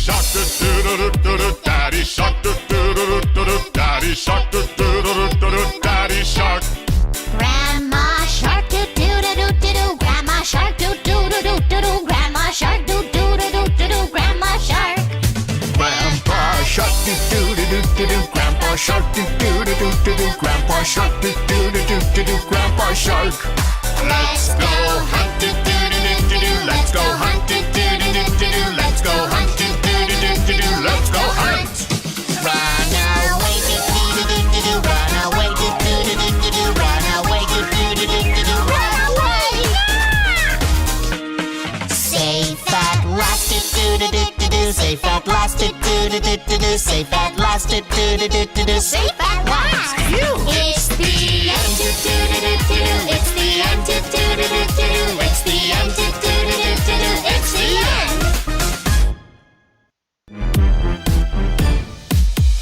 shark, do-do-do-do-do-do. Daddy shark, do-do-do-do-do-do. Daddy shark, do-do-do-do-do-do. Daddy shark. Grandma shark, do-do-do-do-do-do. Grandma shark, do-do-do-do-do-do. Grandma shark, do-do-do-do-do-do. Grandma shark. Grandpa shark, do-do-do-do-do-do. Grandpa shark, do-do-do-do-do-do. Grandpa shark, do-do-do-do-do-do. Grandpa shark. Let's go hunt, do-do-do-do-do-do. Let's go hunt, do-do-do-do-do-do. Let's go hunt, do-do-do-do-do-do. Let's go hunt. Run away, do-do-do-do-do. Run away, do-do-do-do-do. Run away, do-do-do-do-do. Run away. Safe at last, do-do-do-do-do. Safe at last, do-do-do-do-do. Safe at last, do-do-do-do-do. Safe at last. It's the end, do-do-do-do-do. It's the end, do-do-do-do-do. It's the end, do-do-do-do-do. It's the end.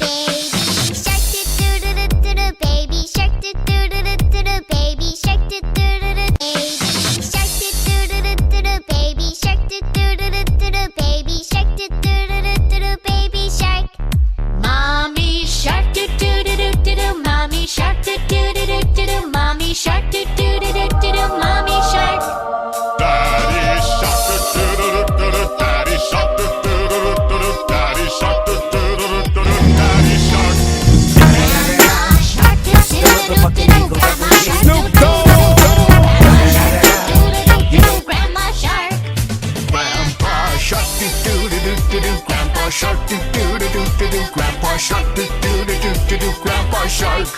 Baby shark, do-do-do-do-do. Baby shark, do-do-do-do-do. Baby shark, do-do-do-do-do. Baby shark, do-do-do-do-do. Baby shark. Mommy shark, do-do-do-do-do. Mommy shark, do-do-do-do-do. Mommy shark, do-do-do-do-do. Mommy shark. Daddy shark, do-do-do-do-do-do. Daddy shark, do-do-do-do-do-do. Daddy shark, do-do-do-do-do-do. Daddy shark. Grandma shark, do-do-do-do-do. Grandma shark, do-do-do-do-do. Grandma shark. Grandpa shark, do-do-do-do-do-do. Grandpa shark, do-do-do-do-do-do. Grandpa shark, do-do-do-do-do-do. Grandpa shark.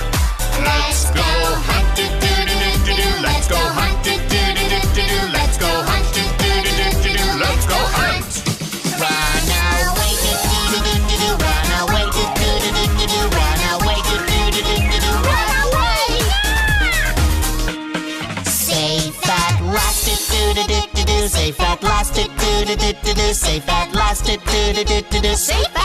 Let's go hunt, do-do-do-do-do-do. Let's go hunt, do-do-do-do-do-do. Let's go hunt, do-do-do-do-do-do. Let's go hunt. Run away, do-do-do-do-do. Run away, do-do-do-do-do. Run away, do-do-do-do-do. Run away. Safe at last, do-do-do-do-do. Safe at last, do-do-do-do-do. Safe at last, do-do-do-do-do. Safe